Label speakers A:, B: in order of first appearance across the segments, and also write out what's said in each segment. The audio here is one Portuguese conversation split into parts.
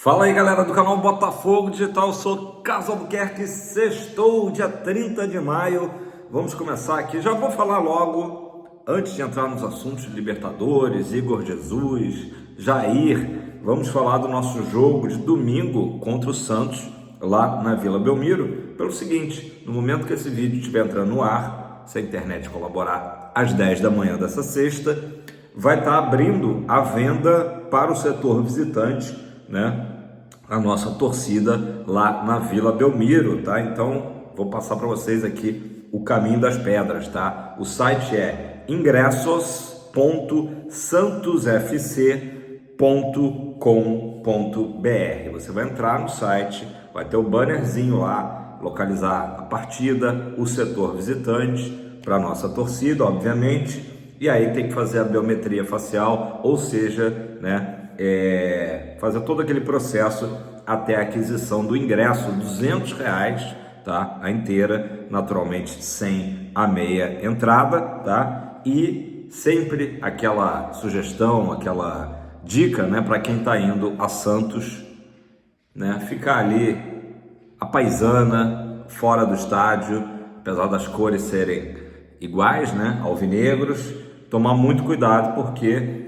A: Fala aí, galera do canal Botafogo Digital, eu sou Carlos Albuquerque, sextou, dia 30 de maio, vamos começar aqui, já vou falar logo, antes de entrar nos assuntos de Libertadores, Igor Jesus, Jair, vamos falar do nosso jogo de domingo contra o Santos, lá na Vila Belmiro, pelo seguinte, no momento que esse vídeo estiver entrando no ar, se a internet colaborar, às 10 da manhã dessa sexta, vai estar abrindo a venda para o setor visitante, né? A nossa torcida lá na Vila Belmiro, tá? Então, vou passar para vocês aqui o caminho das pedras, tá? O site é ingressos.santosfc.com.br. Você vai entrar no site, vai ter o bannerzinho lá, localizar a partida, o setor visitante para nossa torcida, obviamente, e aí tem que fazer a biometria facial, ou seja, né? Fazer todo aquele processo até a aquisição do ingresso, R$200, tá? A inteira, naturalmente sem a meia entrada, tá? E sempre aquela sugestão, aquela dica, né, para quem está indo a Santos, né, ficar ali a paisana, fora do estádio, apesar das cores serem iguais, né, alvinegros, tomar muito cuidado porque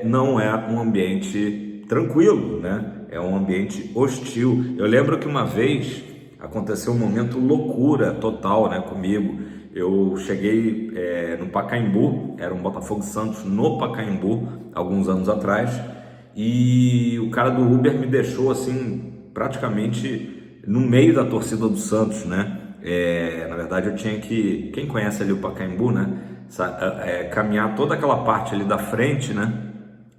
A: não é um ambiente tranquilo, né? É um ambiente hostil. Eu lembro que uma vez aconteceu um momento loucura total, né, comigo. Eu cheguei no Pacaembu, era um Botafogo Santos no Pacaembu, alguns anos atrás, e o cara do Uber me deixou assim, praticamente no meio da torcida do Santos, né? Na verdade eu tinha que, quem conhece ali o Pacaembu, né? Caminhar toda aquela parte ali da frente, né,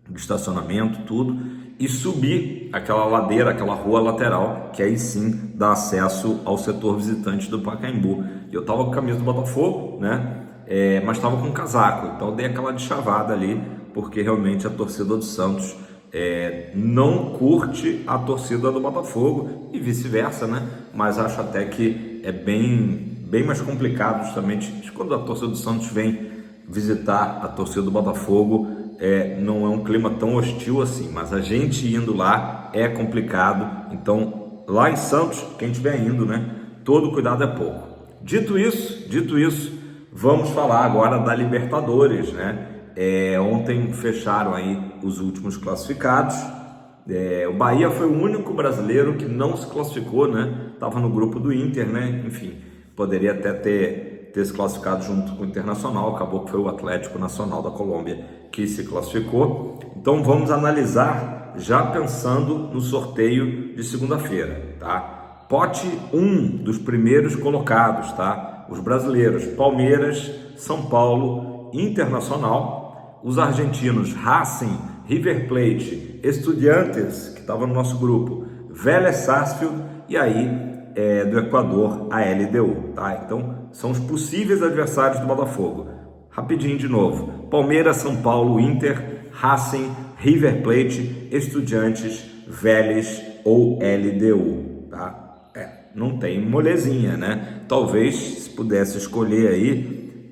A: do estacionamento, tudo, e subir aquela ladeira, aquela rua lateral, que aí sim dá acesso ao setor visitante do Pacaembu. Eu tava com a camisa do Botafogo, né, mas tava com casaco, então eu dei aquela de chavada ali, porque realmente a torcida do Santos não curte a torcida do Botafogo e vice-versa, né, mas acho até que é bem mais complicado, justamente quando a torcida do Santos vem visitar a torcida do Botafogo, não é um clima tão hostil assim, mas a gente indo lá é complicado. Então lá em Santos, quem estiver indo, né, todo cuidado é pouco. Dito isso, vamos falar agora da Libertadores, né? Ontem fecharam aí os últimos classificados. O Bahia foi o único brasileiro que não se classificou, né? Tava no grupo do Inter, né? Enfim, poderia até ter se classificado junto com o Internacional, acabou que foi o Atlético Nacional da Colômbia que se classificou. Então vamos analisar já pensando no sorteio de segunda-feira, tá? Pote 1 dos primeiros colocados, tá? Os brasileiros, Palmeiras, São Paulo, Internacional, os argentinos, Racing, River Plate, Estudiantes, que estava no nosso grupo, Vélez Sarsfield, e aí do Equador, a LDU, tá? Então, são os possíveis adversários do Botafogo. Rapidinho de novo. Palmeiras, São Paulo, Inter, Racing, River Plate, Estudiantes, Vélez ou LDU, tá? Não tem molezinha, né? Talvez, se pudesse escolher aí,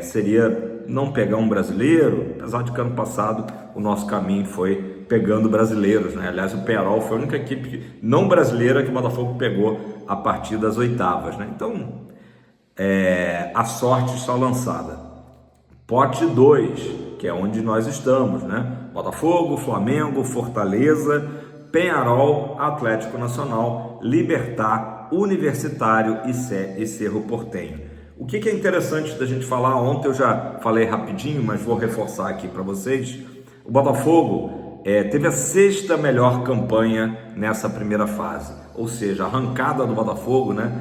A: seria não pegar um brasileiro, apesar de que ano passado o nosso caminho foi pegando brasileiros, né? Aliás, o Pearol foi a única equipe não brasileira que o Botafogo pegou a partir das oitavas, né? Então, a sorte está lançada. Pote 2, que é onde nós estamos, né? Botafogo, Flamengo, Fortaleza, Peñarol, Atlético Nacional, Libertad, Universitário e Cerro Porteño. O que é interessante da gente falar, ontem eu já falei rapidinho, mas vou reforçar aqui para vocês. O Botafogo teve a 6ª melhor campanha nessa primeira fase, ou seja, a arrancada do Botafogo, né,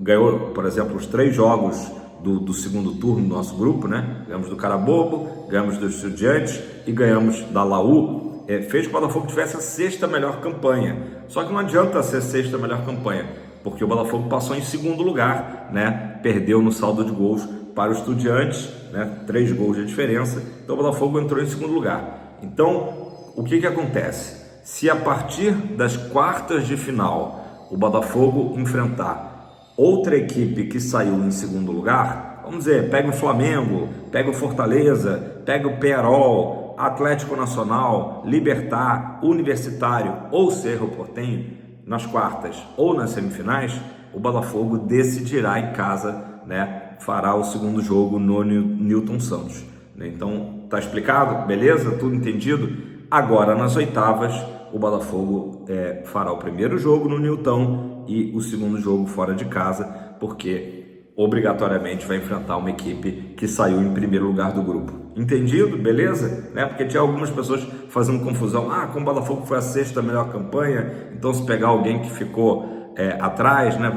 A: ganhou, por exemplo, os 3 jogos do segundo turno do nosso grupo, né, ganhamos do Carabobo, ganhamos do Estudiantes e ganhamos da Laú, fez que o Botafogo tivesse a 6ª melhor campanha, só que não adianta ser a 6ª melhor campanha, porque o Botafogo passou em segundo lugar, né, perdeu no saldo de gols para o Estudiantes, né, 3 gols de diferença, então o Botafogo entrou em segundo lugar. Então, o que acontece? Se a partir das quartas de final o Botafogo enfrentar outra equipe que saiu em segundo lugar, vamos dizer, pega o Flamengo, pega o Fortaleza, pega o Peñarol, Atlético Nacional, Libertad, Universitário ou Cerro Porteño nas quartas ou nas semifinais, o Botafogo decidirá em casa, né? Fará o segundo jogo no Newton Santos. Então, tá explicado? Beleza? Tudo entendido? Agora, nas oitavas, o Botafogo fará o primeiro jogo no Newton e o segundo jogo fora de casa, porque obrigatoriamente vai enfrentar uma equipe que saiu em primeiro lugar do grupo. Entendido? Beleza? Né? Porque tinha algumas pessoas fazendo confusão. Com o Botafogo foi a sexta melhor campanha, então se pegar alguém que ficou atrás, né?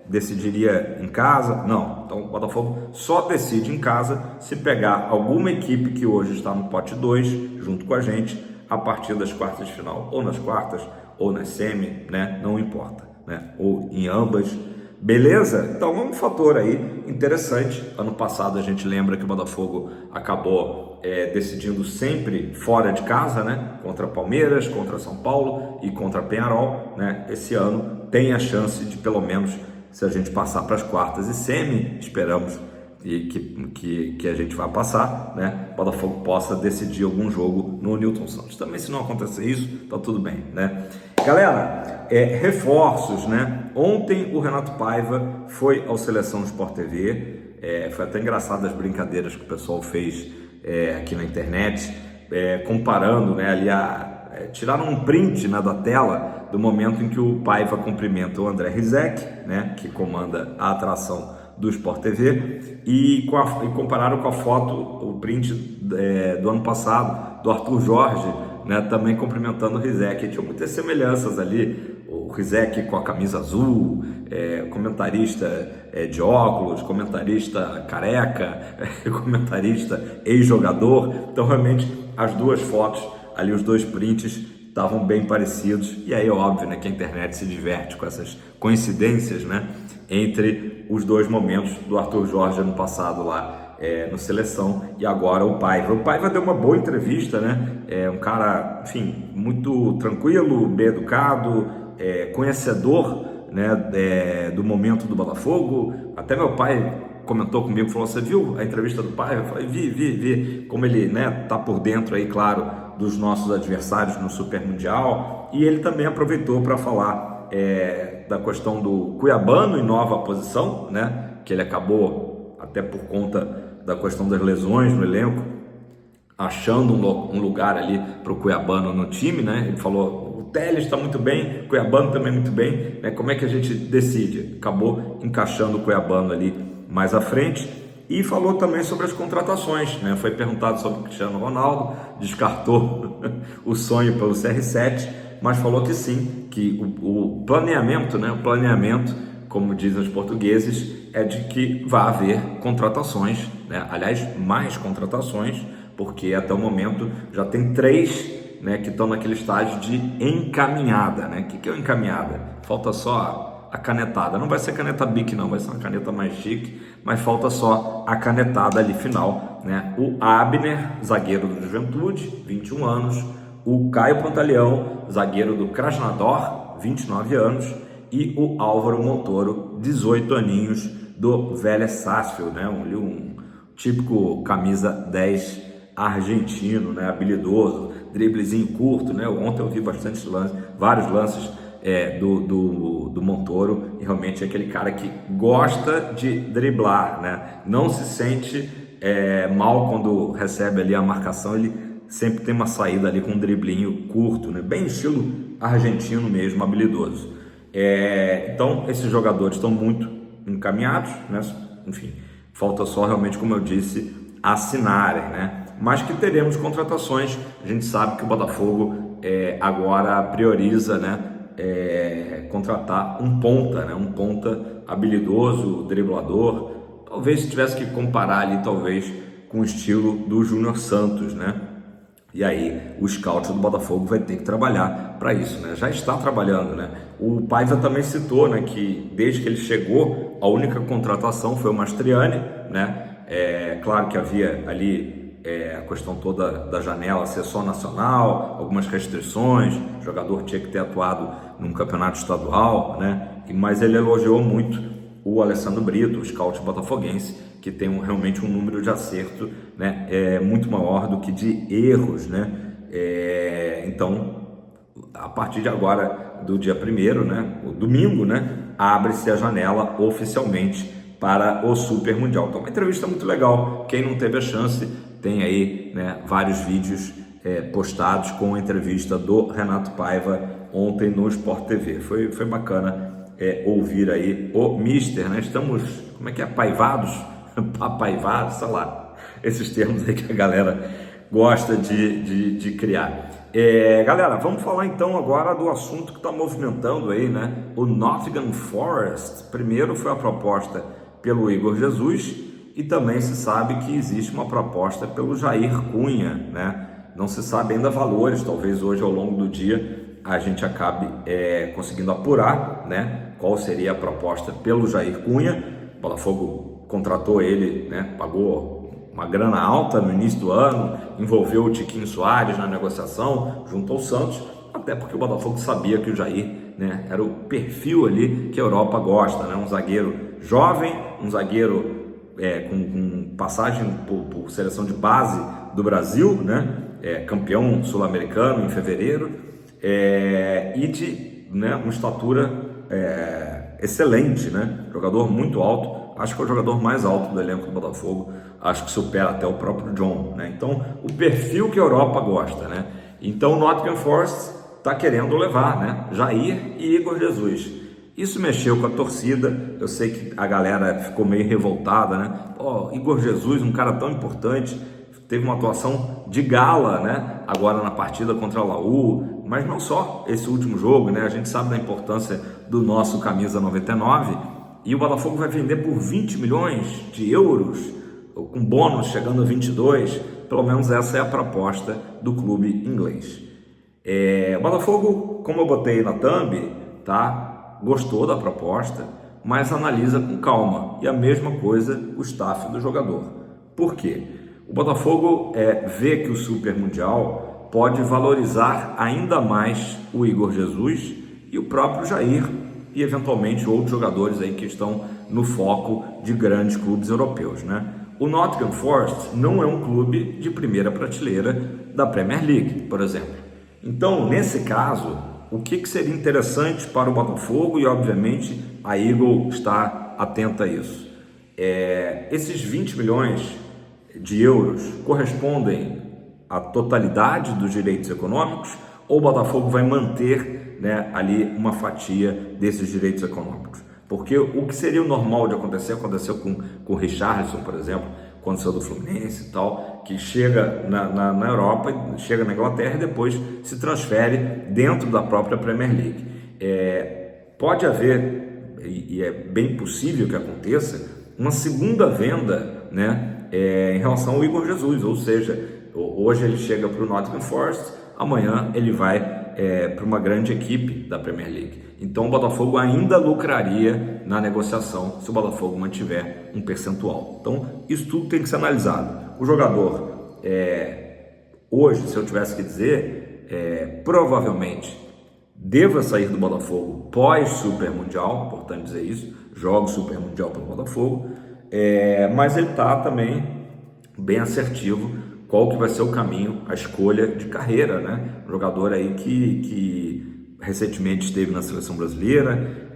A: Decidiria em casa. Não, então o Botafogo só decide em casa se pegar alguma equipe que hoje está no pote 2 junto com a gente a partir das quartas de final, ou nas quartas ou nas semi, né? Não importa, né? Ou em ambas. Beleza? Então é um fator aí interessante. Ano passado a gente lembra que o Botafogo acabou decidindo sempre fora de casa, né? Contra Palmeiras, contra São Paulo e contra Peñarol, né? Esse ano tem a chance de, pelo menos, se a gente passar para as quartas e semi, esperamos que a gente vai passar, né? O Botafogo possa decidir algum jogo no Newton Santos. Também, se não acontecer isso, tá tudo bem, né? Galera, reforços, né? Ontem o Renato Paiva foi ao Seleção Sport TV, foi até engraçado as brincadeiras que o pessoal fez aqui na internet, comparando, né, ali tiraram um print, né, da tela do momento em que o Paiva cumprimenta o André Rizek, né, que comanda a atração do Sport TV, e compararam com a foto, o print do ano passado, do Arthur Jorge, né, também cumprimentando o Rizek. Tinha muitas semelhanças ali, o Rizek com a camisa azul, comentarista de óculos, comentarista careca, comentarista ex-jogador. Então realmente as duas fotos ali, os dois prints estavam bem parecidos, e aí é óbvio, né, que a internet se diverte com essas coincidências, né, entre os dois momentos do Arthur Jorge ano passado lá no Seleção e agora o Paiva. O Paiva deu uma boa entrevista, né, um cara, enfim, muito tranquilo, bem educado, conhecedor, né, do momento do Botafogo. Até meu pai comentou comigo, falou: você viu a entrevista do Paiva? Eu falei: vi, como ele, né, tá por dentro aí, claro, dos nossos adversários no Super Mundial. E ele também aproveitou para falar da questão do cuiabano em nova posição, né, que ele acabou, até por conta da questão das lesões no elenco, achando um lugar ali para o cuiabano no time, né. Ele falou: o Telles está muito bem, o cuiabano também muito bem, né, como é que a gente decide? Acabou encaixando o cuiabano ali mais à frente. E falou também sobre as contratações, né? Foi perguntado sobre o Cristiano Ronaldo, descartou o sonho pelo CR7, mas falou que sim, que o planeamento, né? O planeamento, como dizem os portugueses, é de que vai haver contratações, né? Aliás, mais contratações, porque até o momento já tem 3, né, que estão naquele estágio de encaminhada, né? O que é o encaminhada? Falta só a canetada. Não vai ser caneta Bic, não, vai ser uma caneta mais chique, mas falta só a canetada ali final, né? O Abner, zagueiro do Juventude, 21 anos, o Caio Pantaleão, zagueiro do Krasnodar, 29 anos, e o Álvaro Montoro, 18 aninhos, do Vélez Sarsfield, né? Um típico camisa 10 argentino, né? Habilidoso, driblezinho curto, né? Ontem eu vi vários lances do Montoro, e realmente é aquele cara que gosta de driblar, né? Não se sente mal quando recebe ali a marcação, ele sempre tem uma saída ali com um driblinho curto, né? Bem estilo argentino mesmo, habilidoso. Então esses jogadores estão muito encaminhados, né? Enfim, falta só realmente, como eu disse, assinarem, né? Mas que teremos contratações. A gente sabe que o Botafogo agora prioriza, né, contratar um ponta, né? Um ponta habilidoso, driblador. Talvez se tivesse que comparar ali, talvez com o estilo do Júnior Santos, né? E aí o scout do Botafogo vai ter que trabalhar para isso, né? Já está trabalhando, né? O Paiva também citou, né, que desde que ele chegou, a única contratação foi o Mastriani, né? Claro que havia ali a questão toda da janela ser só nacional, algumas restrições, o jogador tinha que ter atuado num campeonato estadual, né? Mas ele elogiou muito o Alessandro Brito, o scout botafoguense, que tem realmente um número de acerto, né, muito maior do que de erros, né? Então, a partir de agora, do dia 1º, né, o domingo, né, abre-se a janela oficialmente para o Super Mundial. Então, uma entrevista muito legal. Quem não teve a chance, tem aí, né, vários vídeos postados com a entrevista do Renato Paiva ontem no Sport TV. Foi bacana ouvir aí o Mister, né? Estamos, como é que é? Paivados? Apaivados, sei lá, esses termos aí que a galera gosta de criar. Galera, vamos falar então agora do assunto que está movimentando aí, né? O Nottingham Forest. Primeiro foi a proposta pelo Igor Jesus e também se sabe que existe uma proposta pelo Jair Cunha, né? Não se sabe ainda valores, talvez hoje ao longo do dia a gente acabe conseguindo apurar, né? Qual seria a proposta pelo Jair Cunha. O Botafogo contratou ele, né? Pagou uma grana alta no início do ano, envolveu o Tiquinho Soares na negociação junto ao Santos, até porque o Botafogo sabia que o Jair, né, era o perfil ali que a Europa gosta, né? Um zagueiro jovem, um zagueiro com passagem por seleção de base do Brasil, né? Campeão sul-americano em fevereiro, e de, né, uma estatura excelente, né? Jogador muito alto. Acho que é o jogador mais alto do elenco do Botafogo, acho que supera até o próprio John, né? Então, o perfil que a Europa gosta, né? Então, o Nottingham Forest está querendo levar, né? Jair e Igor Jesus. Isso mexeu com a torcida, eu sei que a galera ficou meio revoltada, né? Pô, Igor Jesus, um cara tão importante, teve uma atuação de gala, né? Agora na partida contra a Laú, mas não só esse último jogo, né? A gente sabe da importância do nosso camisa 99, e o Botafogo vai vender por 20 milhões de euros, com bônus chegando a 22, pelo menos essa é a proposta do clube inglês. O Botafogo, como eu botei na thumb, tá? Gostou da proposta, mas analisa com calma, e a mesma coisa o staff do jogador. Por quê? O Botafogo vê que o Super Mundial pode valorizar ainda mais o Igor Jesus e o próprio Jair, e eventualmente outros jogadores aí que estão no foco de grandes clubes europeus, né? O Nottingham Forest não é um clube de primeira prateleira da Premier League, por exemplo. Então, nesse caso, o que seria interessante para o Botafogo, e obviamente a Eagle está atenta a isso, esses 20 milhões de euros correspondem à totalidade dos direitos econômicos, ou o Botafogo vai manter, né, ali uma fatia desses direitos econômicos? Porque o que seria o normal de acontecer, aconteceu com o Richarlison, por exemplo, quando saiu do Fluminense e tal, que chega na Europa, chega na Inglaterra e depois se transfere dentro da própria Premier League. Pode haver, e é bem possível que aconteça, uma segunda venda, né, em relação ao Igor Jesus, ou seja, hoje ele chega para o Nottingham Forest, amanhã ele vai para uma grande equipe da Premier League. Então o Botafogo ainda lucraria na negociação se o Botafogo mantiver um percentual. Então isso tudo tem que ser analisado. O jogador, hoje, se eu tivesse que dizer, provavelmente deva sair do Botafogo pós-Super Mundial, importante dizer isso, joga o Super Mundial pelo Botafogo, mas ele está também bem assertivo qual que vai ser o caminho, a escolha de carreira, né? Um jogador aí que recentemente esteve na seleção brasileira,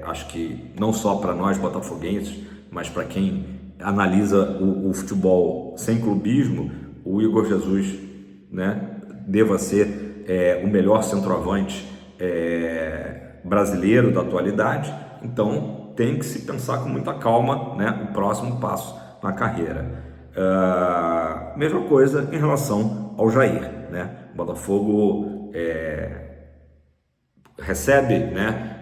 A: acho que não só para nós botafoguenses, mas para quem analisa o futebol sem clubismo, o Igor Jesus, né, deva ser o melhor centroavante brasileiro da atualidade. Então tem que se pensar com muita calma, né, o próximo passo na carreira. Mesma coisa em relação ao Jair, né? O Botafogo recebe, né,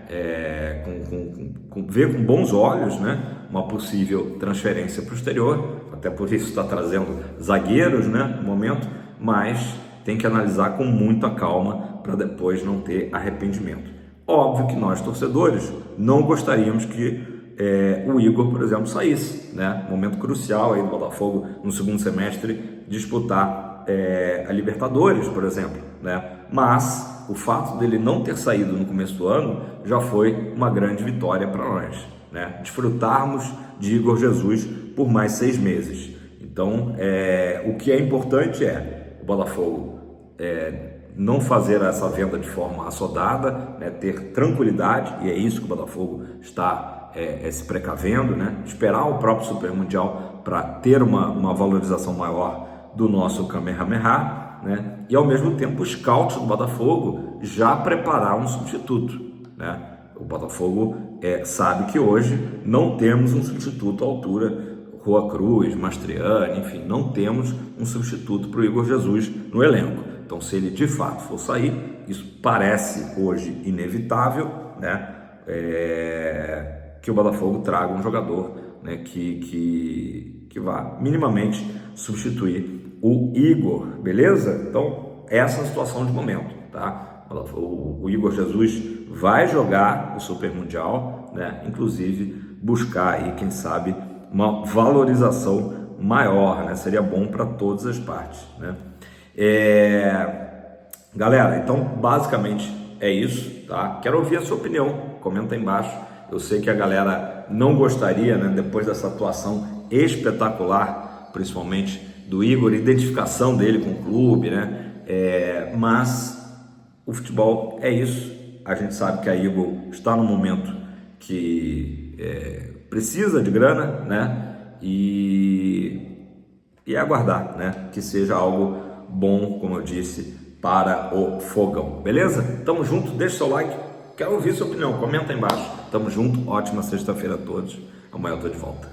A: vê com bons olhos, né, uma possível transferência para o exterior, até por isso está trazendo zagueiros, né, no momento, mas tem que analisar com muita calma para depois não ter arrependimento. Óbvio que nós, torcedores, não gostaríamos que o Igor, por exemplo, saísse, né? Momento crucial aí do Botafogo no segundo semestre disputar a Libertadores, por exemplo, né? Mas o fato dele não ter saído no começo do ano já foi uma grande vitória para nós, né? Desfrutarmos de Igor Jesus por mais 6 meses. Então, o que é importante é o Botafogo não fazer essa venda de forma assodada, né, ter tranquilidade, e é isso que o Botafogo está se precavendo, né, esperar o próprio Super Mundial para ter uma valorização maior do nosso Kamehameha, né, e ao mesmo tempo o scout do Botafogo já preparar um substituto, né. O Botafogo sabe que hoje não temos um substituto à altura, Rua Cruz, Mastriani, enfim, não temos um substituto para o Igor Jesus no elenco. Então, se ele de fato for sair, isso parece hoje inevitável, né? Que o Botafogo traga um jogador, né, que vá minimamente substituir o Igor, beleza? Então, essa é a situação de momento, tá? O Igor Jesus vai jogar o Super Mundial, né? Inclusive buscar aí, quem sabe, uma valorização maior, né? Seria bom para todas as partes, né? Galera, então basicamente é isso, tá? Quero ouvir a sua opinião, comenta aí embaixo. Eu sei que a galera não gostaria, né, depois dessa atuação espetacular, principalmente do Igor, identificação dele com o clube, né? Mas o futebol é isso. A gente sabe que a Igor está num momento que precisa de grana, né? E aguardar, né, que seja algo bom, como eu disse, para o Fogão, beleza? Tamo junto, deixa seu like, quero ouvir sua opinião, comenta aí embaixo. Tamo junto, ótima sexta-feira a todos, amanhã eu tô de volta.